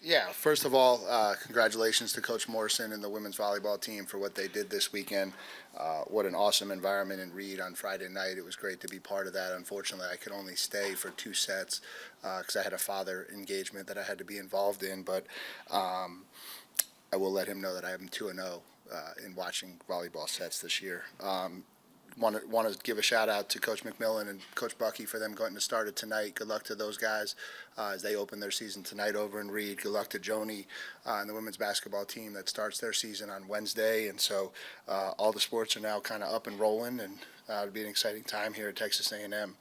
Yeah, first of all, congratulations to Coach Morrison and the women's volleyball team for what they did this weekend. What an awesome environment in Reed on Friday night. It was great to be part of that. Unfortunately, I could only stay for two sets because I had a father engagement that I had to be involved in. But I will let him know that I am 2-0 in watching volleyball sets this year. Want to give a shout out to Coach McMillan and Coach Bucky for them going to start it tonight. Good luck to those guys as they open their season tonight over in Reed. Good luck to Joni and the women's basketball team that starts their season on Wednesday. And so all the sports are now kind of up and rolling, and it'll be an exciting time here at Texas A&M.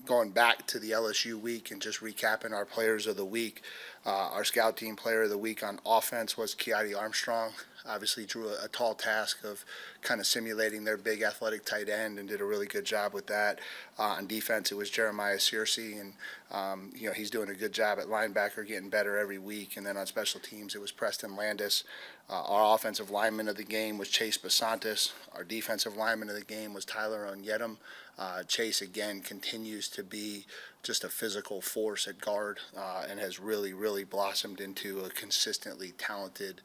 Going back to the LSU week and just recapping our players of the week, our scout team player of the week on offense was Kiati Armstrong. Obviously drew a tall task of kind of simulating their big athletic tight end and did a really good job with that. On defense, it was Jeremiah Searcy, and he's doing a good job at linebacker, getting better every week. And then on special teams, it was Preston Landis. Our offensive lineman of the game was Chase Basantis. Our defensive lineman of the game was Tyler Onyedem. Chase, again, continues to be just a physical force at guard and has really, really blossomed into a consistently talented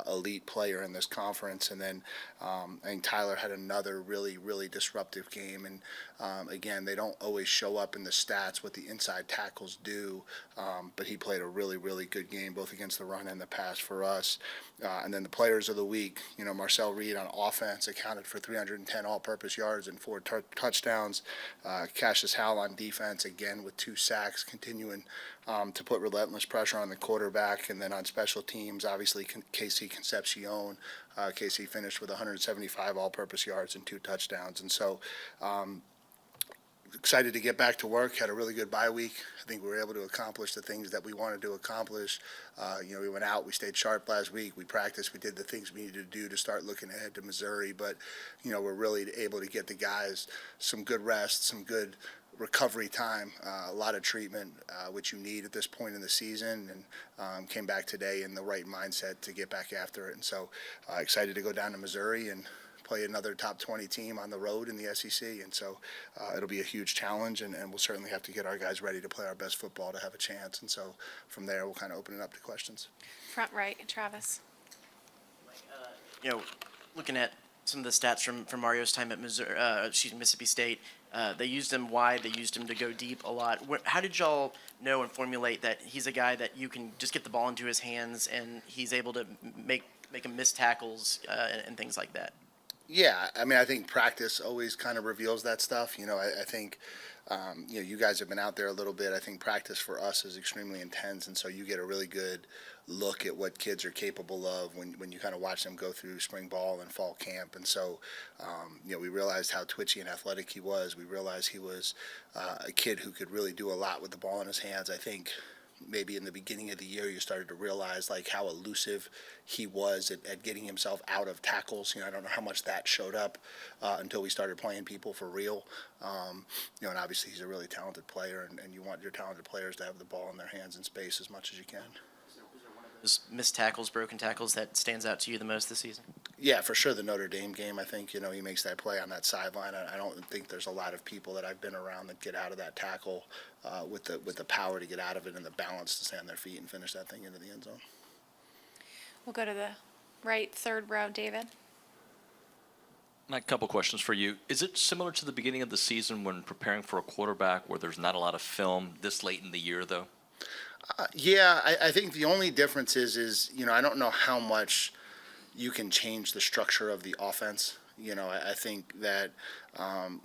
elite player in this conference. And then I think Tyler had another really, really disruptive game. And again, they don't always show up in the stats what the inside tackles do, but he played a really, really good game both against the run and the pass for us. And then the players of the week, Marcel Reed on offense accounted for 310 all-purpose yards and 4 touchdowns. Cassius Howell on defense, again with 2 sacks, continuing to put relentless pressure on the quarterback. And then on special teams, obviously KC Concepcion. KC finished with 175 all-purpose yards and 2 touchdowns. And so excited to get back to work. Had a really good bye week. I think we were able to accomplish the things that we wanted to accomplish. We went out, we stayed sharp last week, we practiced, we did the things we needed to do to start looking ahead to Missouri. But, we're really able to get the guys some good rest, some good recovery time, a lot of treatment, which you need at this point in the season, and came back today in the right mindset to get back after it. And so excited to go down to Missouri and play another top 20 team on the road in the SEC. And so it'll be a huge challenge, and we'll certainly have to get our guys ready to play our best football to have a chance. And so from there, we'll kind of open it up to questions. Front right, Travis. Looking at some of the stats from Mario's time at Mississippi State, they used him wide. They used him to go deep a lot. How did y'all know and formulate that he's a guy that you can just get the ball into his hands and he's able to make him miss tackles and things like that? Yeah, I think practice always kind of reveals that stuff. I think, you guys have been out there a little bit. I think practice for us is extremely intense, and so you get a really good look at what kids are capable of when you kind of watch them go through spring ball and fall camp. And so, we realized how twitchy and athletic he was. We realized he was a kid who could really do a lot with the ball in his hands. I think maybe in the beginning of the year you started to realize how elusive he was at getting himself out of tackles. I don't know how much that showed up until we started playing people for real. And obviously he's a really talented player, and you want your talented players to have the ball in their hands in space as much as you can. Those missed tackles, broken tackles, that stands out to you the most this season? Yeah, for sure. The Notre Dame game, I think, he makes that play on that sideline. I don't think there's a lot of people that I've been around that get out of that tackle with the power to get out of it and the balance to stay on their feet and finish that thing into the end zone. We'll go to the right, third row, David. A couple questions for you. Is it similar to the beginning of the season when preparing for a quarterback where there's not a lot of film this late in the year, though? Yeah, I think the only difference is I don't know how much you can change the structure of the offense. I think that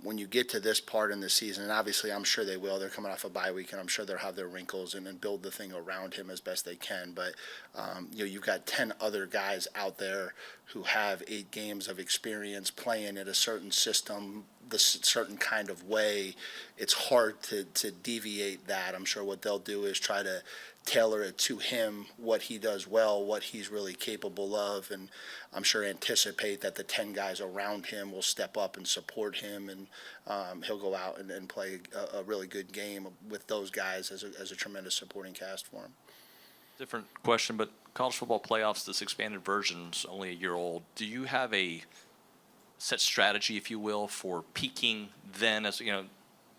when you get to this part in the season, and obviously I'm sure they will, they're coming off a bye week, and I'm sure they'll have their wrinkles and build the thing around him as best they can. But, you've got 10 other guys out there who have 8 games of experience playing in a certain system, the certain kind of way. It's hard to deviate that. I'm sure what they'll do is try to tailor it to him, what he does well, what he's really capable of, and I'm sure anticipate that the 10 guys around him will step up and support him, and he'll go out and play a really good game with those guys as a tremendous supporting cast for him. Different question, but college football playoffs, this expanded version's only a year old. Do you have a set strategy, if you will, for peaking then? As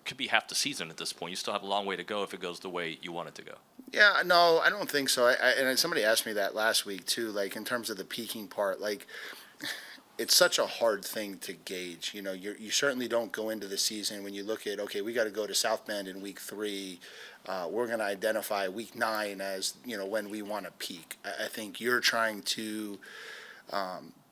could be half the season at this point. You still have a long way to go if it goes the way you want it to go. Yeah, no, I don't think so. And somebody asked me that last week too, like in terms of the peaking part, like it's such a hard thing to gauge. You know, you certainly don't go into the season when you look at, okay, we got to go to South Bend in week 3. We're going to identify week 9 as, you know, when we want to peak. I think you're trying to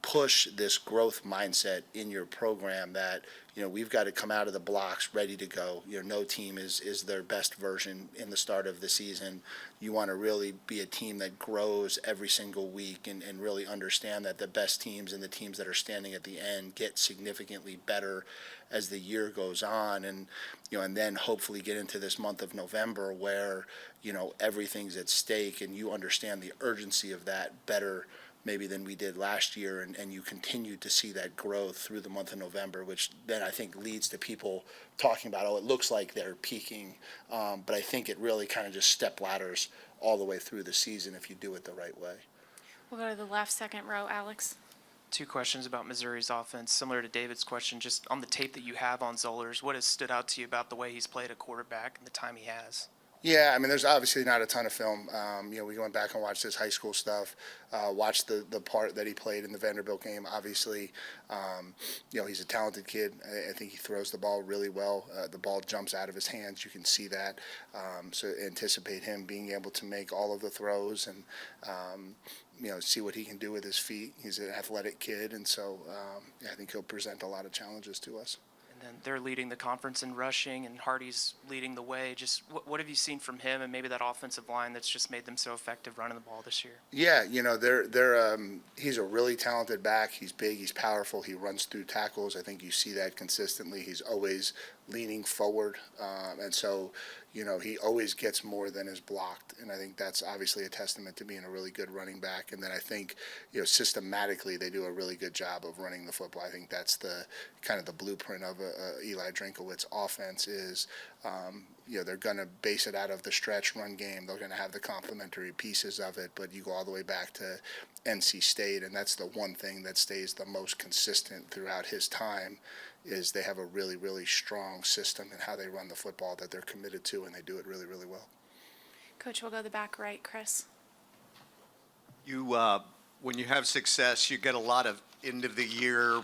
push this growth mindset in your program that, you know, we've got to come out of the blocks ready to go. You know, no team is their best version in the start of the season. You want to really be a team that grows every single week and really understand that the best teams and the teams that are standing at the end get significantly better as the year goes on. And, you know, and then hopefully get into this month of November where, you know, everything's at stake and you understand the urgency of that better maybe than we did last year, and you continue to see that growth through the month of November, which then I think leads to people talking about, oh, it looks like they're peaking, but I think it really kind of just step ladders all the way through the season if you do it the right way. We'll go to the left second row, Alex. 2 questions about Missouri's offense, similar to David's question. Just on the tape that you have on Zollers, what has stood out to you about the way he's played a quarterback and the time he has? Yeah, I mean, there's obviously not a ton of film. You know, we went back and watched his high school stuff, watched the part that he played in the Vanderbilt game. Obviously, you know, he's a talented kid. I think he throws the ball really well. The ball jumps out of his hands. You can see that. So anticipate him being able to make all of the throws and, you know, see what he can do with his feet. He's an athletic kid, and so yeah, I think he'll present a lot of challenges to us. And they're leading the conference in rushing, and Hardy's leading the way. Just what have you seen from him and maybe that offensive line that's just made them so effective running the ball this year? Yeah, you know, he's a really talented back. He's big, he's powerful, he runs through tackles. I think you see that consistently. He's always leaning forward, and so, you know, he always gets more than is blocked, and I think that's obviously a testament to being a really good running back. And then I think, you know, systematically they do a really good job of running the football. I think that's the kind of the blueprint of Eli Drinkowitz offense is, you know, they're going to base it out of the stretch run game. They're going to have the complementary pieces of it, but you go all the way back to NC State, and that's the one thing that stays the most consistent throughout his time is they have a really, really strong system in how they run the football that they're committed to, and they do it really, really well. Coach, we'll go to the back right, Chris. You, when you have success, you get a lot of end of the year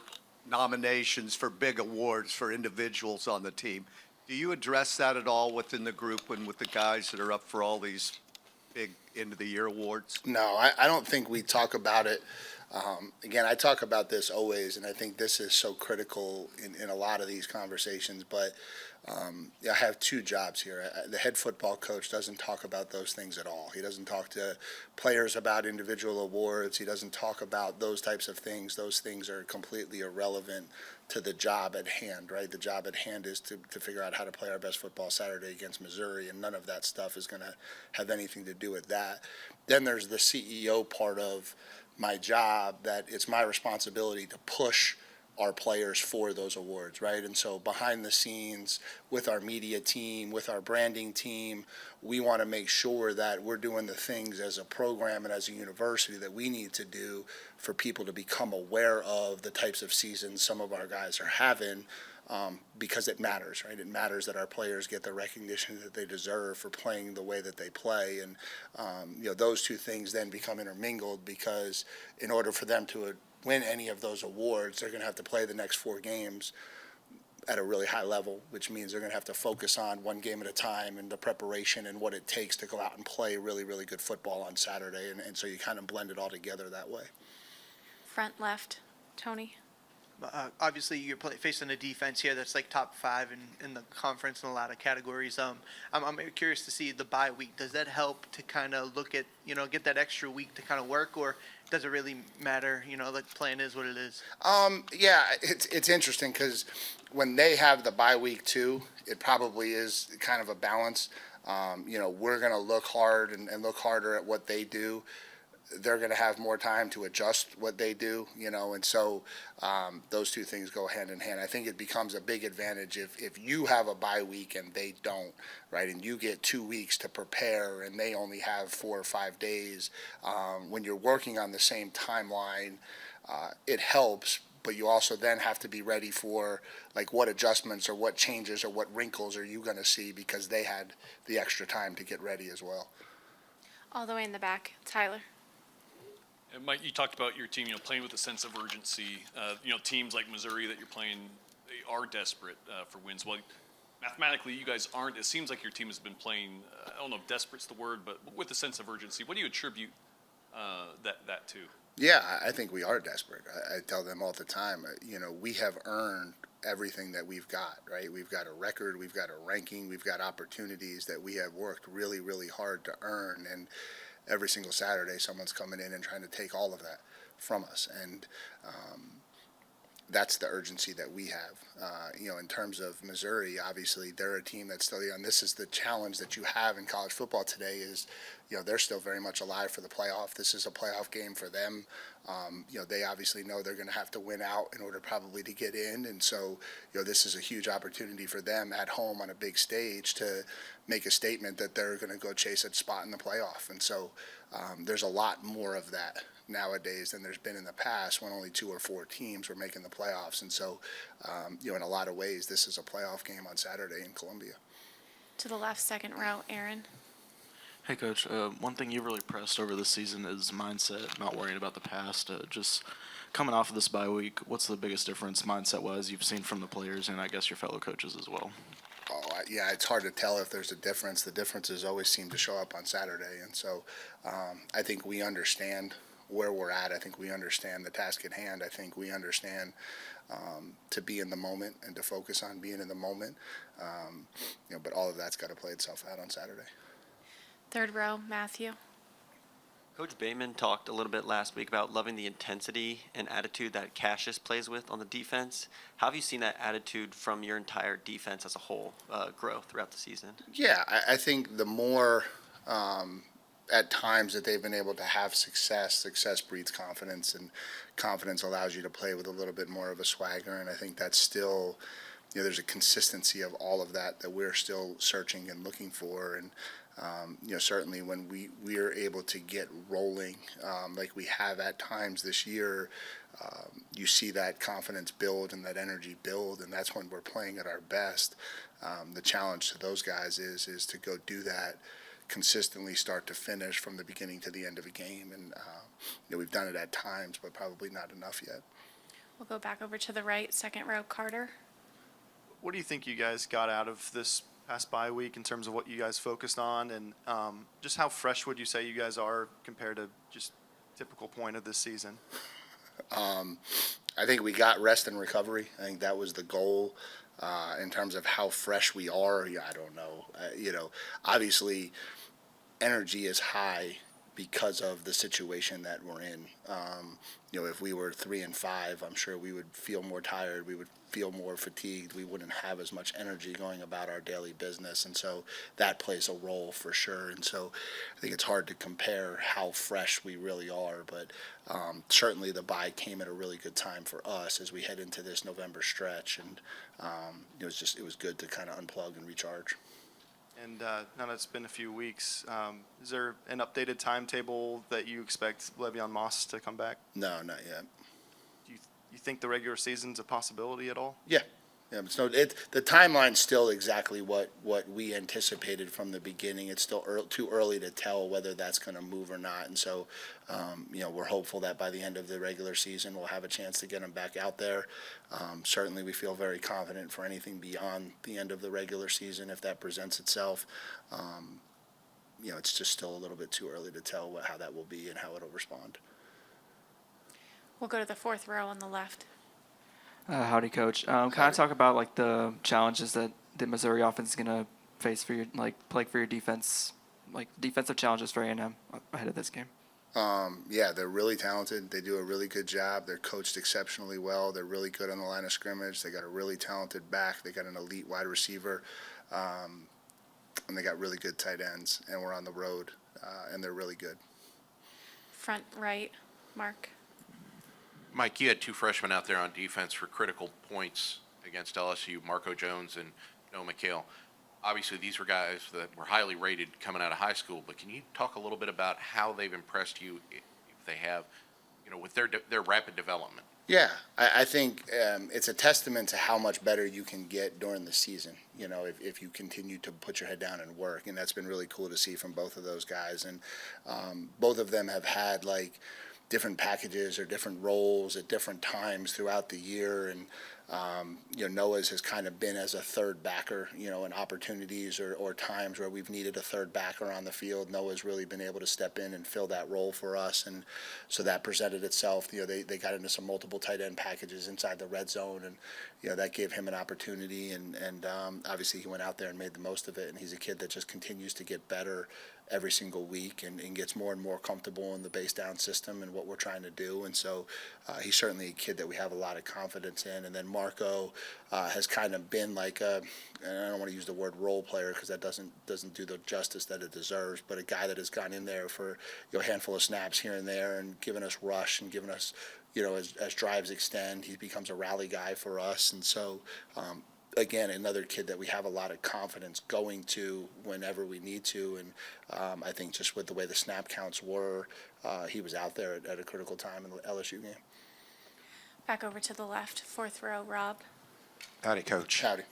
nominations for big awards for individuals on the team. Do you address that at all within the group and with the guys that are up for all these big end of the year awards? No, I don't think we talk about it. Again, I talk about this always, and I think this is so critical in a lot of these conversations, but I have 2 jobs here. The head football coach doesn't talk about those things at all. He doesn't talk to players about individual awards. He doesn't talk about those types of things. Those things are completely irrelevant to the job at hand, right? The job at hand is to figure out how to play our best football Saturday against Missouri, and none of that stuff is going to have anything to do with that. Then there's the CEO part of my job that it's my responsibility to push our players for those awards, right? And so behind the scenes with our media team, with our branding team, we want to make sure that we're doing the things as a program and as a university that we need to do for people to become aware of the types of seasons some of our guys are having, because it matters, right? It matters that our players get the recognition that they deserve for playing the way that they play. And, you know, those 2 things then become intermingled because in order for them to win any of those awards, they're going to have to play the next 4 games at a really high level, which means they're going to have to focus on one game at a time and the preparation and what it takes to go out and play really, really good football on Saturday. And so you kind of blend it all together that way. Front left, Tony. Obviously, you're facing a defense here that's like top 5 in the conference in a lot of categories. I'm curious to see the bye week. Does that help to kind of look at, you know, get that extra week to kind of work, or does it really matter? You know, the plan is what it is. Yeah, it's interesting because when they have the bye week too, it probably is kind of a balance. You know, we're going to look hard and look harder at what they do. They're going to have more time to adjust what they do, you know, and so those 2 things go hand in hand. I think it becomes a big advantage if you have a bye week and they don't, right, and you get 2 weeks to prepare and they only have 4 or 5 days. When you're working on the same timeline, it helps but you also then have to be ready for like what adjustments or what changes or what wrinkles are you going to see because they had the extra time to get ready as well. All the way in the back, Tyler. And Mike, you talked about your team, playing with a sense of urgency. Teams like Missouri that you're playing, they are desperate for wins. Well, mathematically, you guys aren't. It seems like your team has been playing, I don't know if desperate's the word, but with a sense of urgency. What do you attribute that to? Yeah, I think we are desperate. I tell them all the time, we have earned everything that we've got, right? We've got a record, we've got a ranking, we've got opportunities that we have worked really, really hard to earn. And every single Saturday, someone's coming in and trying to take all of that from us. And that's the urgency that we have. In terms of Missouri, obviously they're a team that's still young. This is the challenge that you have in college football today is, they're still very much alive for the playoff. This is a playoff game for them. They obviously know they're going to have to win out in order probably to get in. And so, this is a huge opportunity for them at home on a big stage to make a statement that they're going to go chase a spot in the playoff. And so there's a lot more of that nowadays than there's been in the past when only 2 or 4 teams were making the playoffs. And so, in a lot of ways, this is a playoff game on Saturday in Columbia. To the left, second row, Aaron. Hey, Coach. One thing you've really pressed over this season is mindset, not worrying about the past. Just coming off of this bye week, what's the biggest difference mindset-wise you've seen from the players and I guess your fellow coaches as well? Yeah, it's hard to tell if there's a difference. The differences always seem to show up on Saturday. And so I think we understand where we're at. I think we understand the task at hand. I think we understand to be in the moment and to focus on being in the moment. But all of that's got to play itself out on Saturday. Third row, Matthew. Coach Bateman talked a little bit last week about loving the intensity and attitude that Cassius plays with on the defense. How have you seen that attitude from your entire defense as a whole grow throughout the season? Yeah, I think the more at times that they've been able to have success breeds confidence, and confidence allows you to play with a little bit more of a swagger. And I think that's still, there's a consistency of all of that we're still searching and looking for. And certainly when we're able to get rolling like we have at times this year, you see that confidence build and that energy build, and that's when we're playing at our best. The challenge to those guys is to go do that consistently, start to finish from the beginning to the end of a game. And we've done it at times, but probably not enough yet. We'll go back over to the right, second row, Carter. What do you think you guys got out of this past bye week in terms of what you guys focused on, and just how fresh would you say you guys are compared to just typical point of this season? I think we got rest and recovery. I think that was the goal. In terms of how fresh we are, I don't know. Obviously, energy is high because of the situation that we're in. If we were 3-5, I'm sure we would feel more tired. We would feel more fatigued. We wouldn't have as much energy going about our daily business. And so that plays a role for sure. And so I think it's hard to compare how fresh we really are. But certainly the bye came at a really good time for us as we head into this November stretch. And it was good to kind of unplug and recharge. And now that it's been a few weeks, is there an updated timetable that you expect Le'Veon Moss to come back? No, not yet. Do you think the regular season's a possibility at all? Yeah. Yeah, but the timeline's still exactly what we anticipated from the beginning. It's still too early to tell whether that's going to move or not. And so, we're hopeful that by the end of the regular season, we'll have a chance to get him back out there. Certainly, we feel very confident for anything beyond the end of the regular season if that presents itself. It's just still a little bit too early to tell how that will be and how it'll respond. We'll go to the fourth row on the left. Howdy, Coach. Can I talk about the challenges that the Missouri offense is gonna face for your for your defense, defensive challenges for A&M ahead of this game? Yeah, they're really talented. They do a really good job. They're coached exceptionally well. They're really good on the line of scrimmage. They got a really talented back. They got an elite wide receiver, and they got really good tight ends. And we're on the road, and they're really good. Front right, Mark. Mike, you had 2 freshmen out there on defense for critical points against LSU, Marco Jones and Noah McHale. Obviously, these were guys that were highly rated coming out of high school, but can you talk a little bit about how they've impressed you, if they have, with their rapid development. Yeah, I think it's a testament to how much better you can get during the season, if you continue to put your head down and work. And that's been really cool to see from both of those guys. And both of them have had, different packages or different roles at different times throughout the year. And, Noah's has kind of been as a third backer, in opportunities or times where we've needed a third backer on the field. Noah's really been able to step in and fill that role for us. And so that presented itself. They got into some multiple tight end packages inside the red zone, and, that gave him an opportunity. And obviously he went out there and made the most of it. And he's a kid that just continues to get better every single week and gets more and more comfortable in the base down system and what we're trying to do. And so he's certainly a kid that we have a lot of confidence in. And then Marco has kind of been and I don't want to use the word role player because that doesn't do the justice that it deserves, but a guy that has gone in there for a handful of snaps here and there and given us rush and given us, as drives extend, he becomes a rally guy for us. And so again, another kid that we have a lot of confidence going to whenever we need to. And I think just with the way the snap counts were, he was out there at a critical time in the LSU game. Back over to the left, fourth row, Rob. Howdy, Coach. Howdy.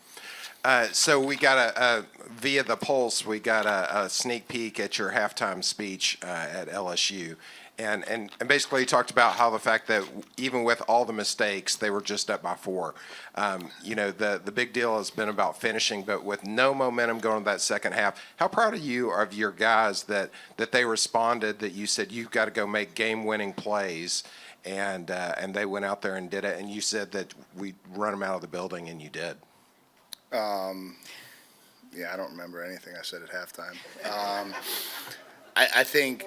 So we got via the Pulse, we got a sneak peek at your halftime speech at LSU. And basically you talked about how the fact that even with all the mistakes, they were just up by 4. The big deal has been about finishing, but with no momentum going to that second half, how proud are you of your guys that they responded, that you said you've got to go make game-winning plays, and they went out there and did it, and you said that we run them out of the building, and you did. Yeah, I don't remember anything I said at halftime. I think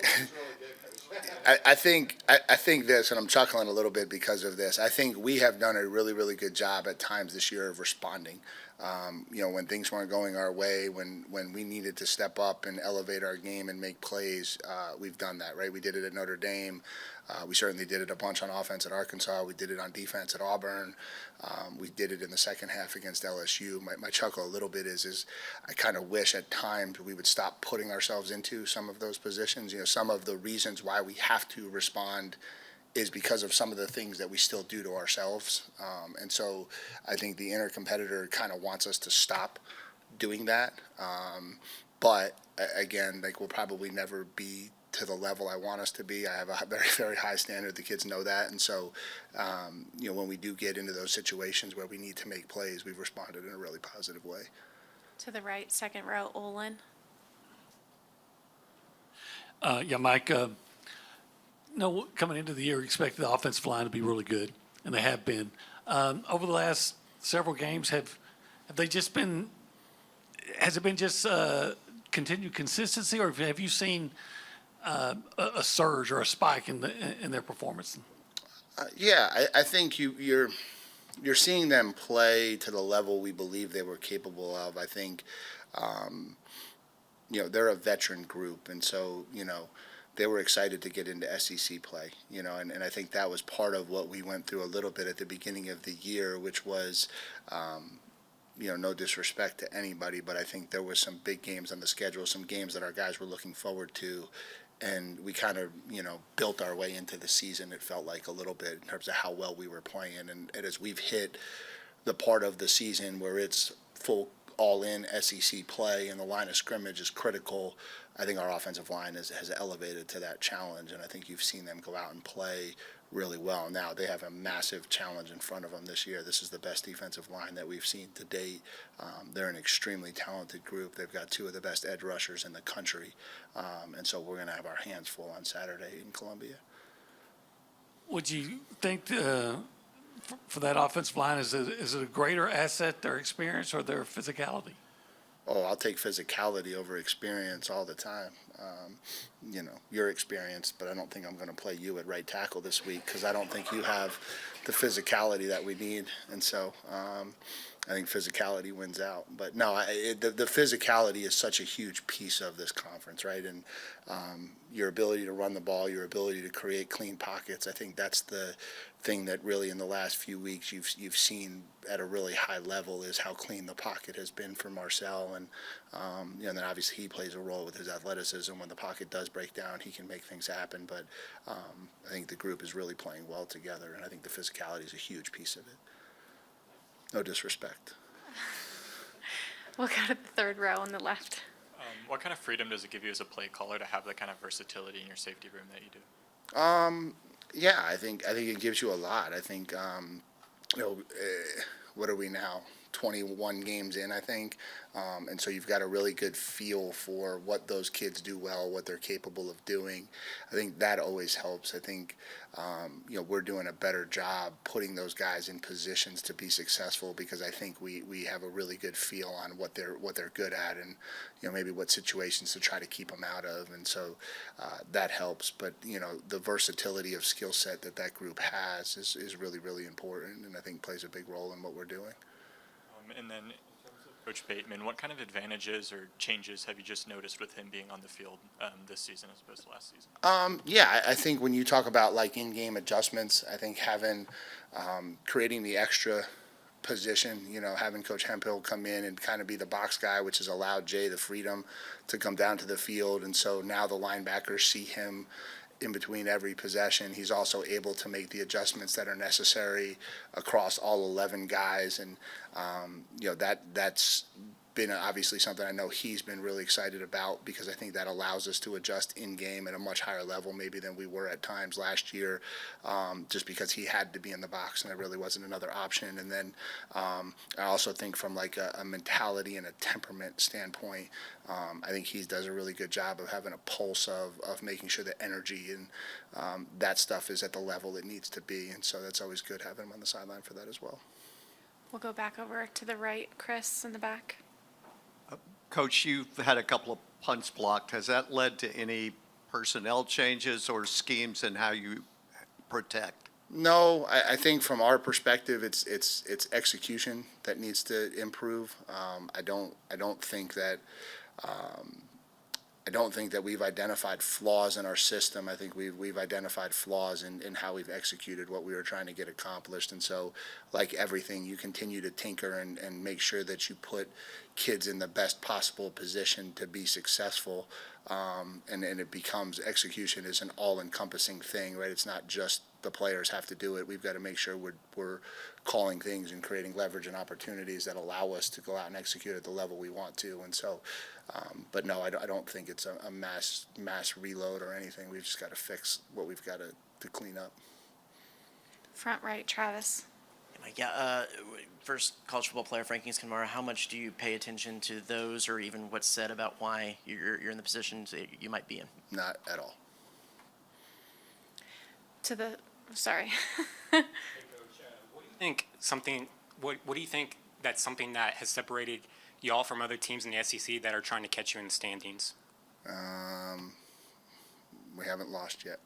this, and I'm chuckling a little bit because of this. I think we have done a really, really good job at times this year of responding. When things weren't going our way, when we needed to step up and elevate our game and make plays, we've done that, right? We did it at Notre Dame. We certainly did it a bunch on offense at Arkansas. We did it on defense at Auburn. We did it in the second half against LSU. My chuckle a little bit is I kind of wish at times we would stop putting ourselves into some of those positions. Some of the reasons why we have to respond is because of some of the things that we still do to ourselves. And so I think the inner competitor kind of wants us to stop doing that. But again, we'll probably never be to the level I want us to be. I have a very, very high standard. The kids know that. And so, when we do get into those situations where we need to make plays, we've responded in a really positive way. To the right, second row, Olin. Yeah, Mike, coming into the year, we expected the offensive line to be really good, and they have been. Over the last several games, has it been just continued consistency, or have you seen a surge or a spike in their performance? I think you're seeing them play to the level we believe they were capable of. I think, they're a veteran group, and so, they were excited to get into SEC play, and I think that was part of what we went through a little bit at the beginning of the year, which was, no disrespect to anybody, but I think there was some big games on the schedule, some games that our guys were looking forward to, and we kind of, built our way into the season, it felt like a little bit in terms of how well we were playing. And as we've hit the part of the season where it's full all-in SEC play and the line of scrimmage is critical, I think our offensive line has elevated to that challenge, and I think you've seen them go out and play really well. Now they have a massive challenge in front of them this year. This is the best defensive line that we've seen to date. They're an extremely talented group. They've got 2 of the best edge rushers in the country, and so we're going to have our hands full on Saturday in Columbia. Would you think for that offensive line, is it a greater asset, their experience, or their physicality? Oh, I'll take physicality over experience all the time. You're experienced, but I don't think I'm going to play you at right tackle this week because I don't think you have the physicality that we need. And so, I think physicality wins out. But no, the physicality is such a huge piece of this conference, right? And your ability to run the ball, your ability to create clean pockets, I think that's the thing that really in the last few weeks you've seen at a really high level is how clean the pocket has been for Marcel. And then obviously he plays a role with his athleticism. When the pocket does break down, he can make things happen. But I think the group is really playing well together, and I think the physicality is a huge piece of it. No disrespect. We'll go to the third row on the left. What kind of freedom does it give you as a play caller to have the kind of versatility in your safety room that you do? Yeah, I think it gives you a lot. I think what are we now? 21 games in, I think, and so you've got a really good feel for what those kids do well, what they're capable of doing. I think that always helps. I think we're doing a better job putting those guys in positions to be successful because I think we have a really good feel on what they're good at and maybe what situations to try to keep them out of, and so that helps. But the versatility of skill set that group has is really, really important, and I think plays a big role in what we're doing. And then, in terms of Coach Bateman, what kind of advantages or changes have you just noticed with him being on the field this season as opposed to last season? Yeah, I think when you talk about like in-game adjustments, I think creating the extra position, having Coach Hemphill come in and kind of be the box guy, which has allowed Jay the freedom to come down to the field, and so now the linebackers see him in between every possession. He's also able to make the adjustments that are necessary across all 11 guys, and that's been obviously something I know he's been really excited about because I think that allows us to adjust in game at a much higher level maybe than we were at times last year, just because he had to be in the box and there really wasn't another option. And then I also think from like a mentality and a temperament standpoint, I think he does a really good job of having a pulse of making sure that energy and that stuff is at the level it needs to be, and so that's always good having him on the sideline for that as well. We'll go back over to the right. Chris in the back. Coach, you've had a couple of punts blocked. Has that led to any personnel changes or schemes in how you protect? No, I think from our perspective, it's execution that needs to improve. I don't think that we've identified flaws in our system. I think we've identified flaws in how we've executed what we were trying to get accomplished. And so, like everything, you continue to tinker and make sure that you put kids in the best possible position to be successful. And it becomes execution is an all-encompassing thing, right? It's not just the players have to do it. We've got to make sure we're calling things and creating leverage and opportunities that allow us to go out and execute at the level we want to. And so, but no, I don't think it's a mass reload or anything. We've just got to fix what we've got to clean up. Front right, Travis. Yeah, first college football player rankings, Kamara, how much do you pay attention to those or even what's said about why you're in the positions that you might be in? Not at all. Sorry. What do you think that's something that has separated y'all from other teams in the SEC that are trying to catch you in the standings? We haven't lost yet.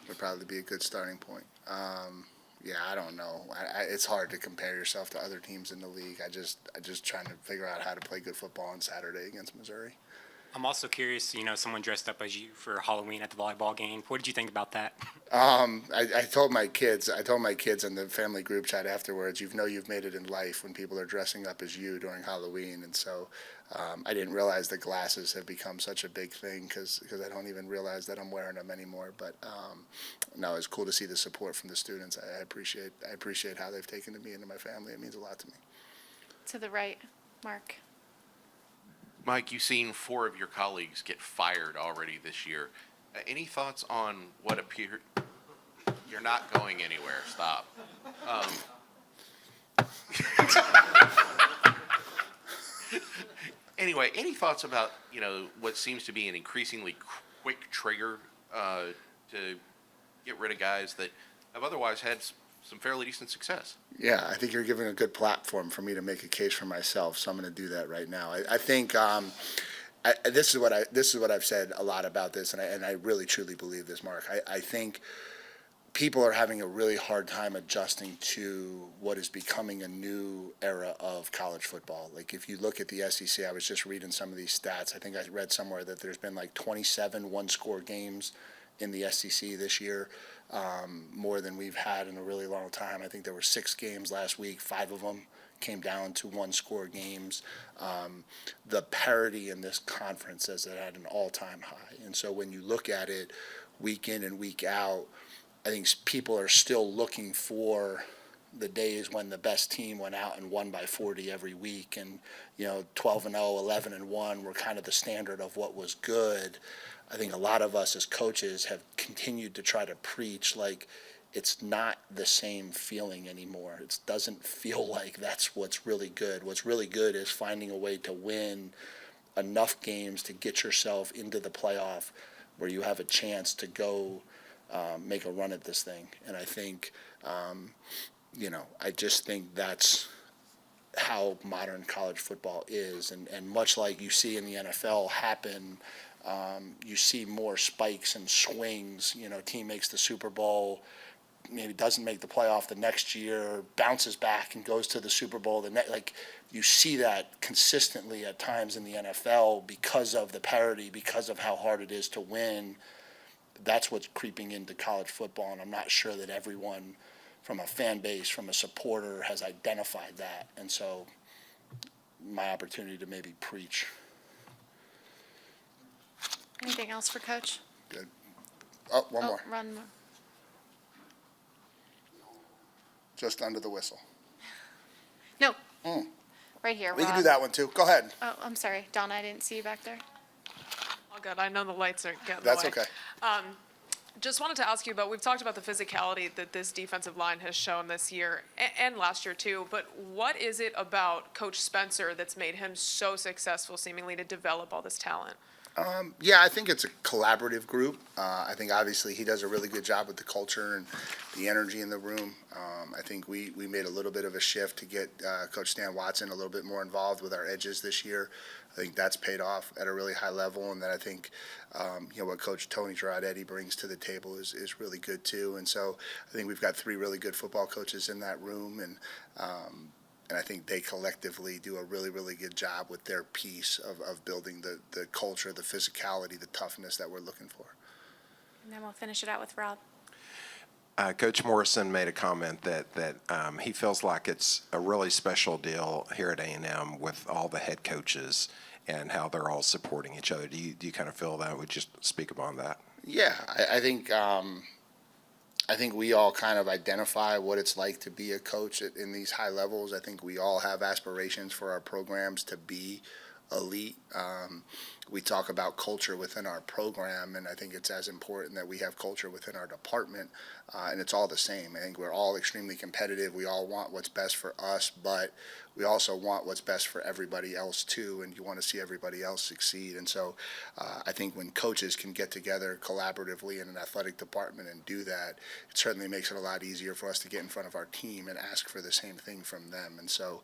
Would probably be a good starting point. Yeah, I don't know. It's hard to compare yourself to other teams in the league. I just trying to figure out how to play good football on Saturday against Missouri. I'm also curious, someone dressed up as you for Halloween at the volleyball game. What did you think about that? I told my kids in the family group chat afterwards, you've made it in life when people are dressing up as you during Halloween. And so I didn't realize the glasses have become such a big thing because I don't even realize that I'm wearing them anymore. But no, it's cool to see the support from the students. I appreciate how they've taken to me and to my family. It means a lot to me. To the right, Mark. Mike, you've seen 4 of your colleagues get fired already this year. Any thoughts on what appeared? You're not going anywhere. Stop. Anyway, any thoughts about what seems to be an increasingly quick trigger to get rid of guys that have otherwise had some fairly decent success? Yeah, I think you're giving a good platform for me to make a case for myself, so I'm going to do that right now. I think this is what I've said a lot about this, and I really truly believe this, Mark. I think people are having a really hard time adjusting to what is becoming a new era of college football. Like if you look at the SEC, I was just reading some of these stats. I think I read somewhere that there's been like 27 one-score games in the SEC this year, more than we've had in a really long time. I think there were 6 games last week, 5 of them came down to one-score games. The parity in this conference is at an all-time high. And so when you look at it week in and week out, I think people are still looking for the days when the best team went out and won by 40 every week, and 12-0, 11-1 were kind of the standard of what was good. I think a lot of us as coaches have continued to try to preach like it's not the same feeling anymore. It doesn't feel like that's what's really good. What's really good is finding a way to win enough games to get yourself into the playoff where you have a chance to go make a run at this thing. And I think, I just think that's how modern college football is. And much like you see in the NFL happen, you see more spikes and swings. Team makes the Super Bowl, maybe doesn't make the playoff the next year, bounces back and goes to the Super Bowl. You see that consistently at times in the NFL because of the parity, because of how hard it is to win. That's what's creeping into college football, and I'm not sure that everyone from a fan base, from a supporter, has identified that. And so my opportunity to maybe preach. Anything else for Coach? Good. Oh, one more. Run more. Just under the whistle. No. Right here. We can Rob. do that one too. Go ahead. Oh, I'm sorry. Donna, I didn't see you back there. All good. I know the lights are getting That's away. okay. Just wanted to ask you about, we've talked about the physicality that this defensive line has shown this year and last year too, but what is it about Coach Spencer that's made him so successful seemingly to develop all this talent? Yeah, I think it's a collaborative group. I think obviously he does a really good job with the culture and the energy in the room. I think we made a little bit of a shift to get Coach Stan Watson a little bit more involved with our edges this year. I think that's paid off at a really high level, and then I think what Coach Tony Girardetti brings to the table is really good too. And so I think we've got 3 really good football coaches in that room, and I think they collectively do a really, really good job with their piece of building the culture, the physicality, the toughness that we're looking for. And then we'll finish it out with Rob. Coach Morrison made a comment that he feels like it's a really special deal here at A&M with all the head coaches and how they're all supporting each other. Do you kind of feel that? Would you speak upon that? Yeah, I think we all kind of identify what it's like to be a coach in these high levels. I think we all have aspirations for our programs to be elite. We talk about culture within our program, and I think it's as important that we have culture within our department, and it's all the same. I think we're all extremely competitive. We all want what's best for us, but we also want what's best for everybody else too, and you want to see everybody else succeed. And so I think when coaches can get together collaboratively in an athletic department and do that, it certainly makes it a lot easier for us to get in front of our team and ask for the same thing from them. And so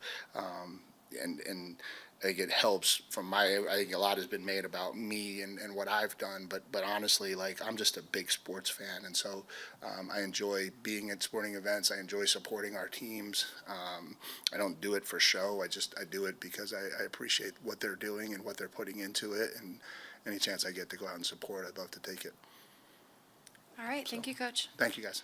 and I think it helps I think a lot has been made about me and what I've done, but honestly, I'm just a big sports fan, and so I enjoy being at sporting events. I enjoy supporting our teams. I don't do it for show. I do it because I appreciate what they're doing and what they're putting into it, and any chance I get to go out and support, I'd love to take it. All right. Thank you, Coach. Thank you, guys.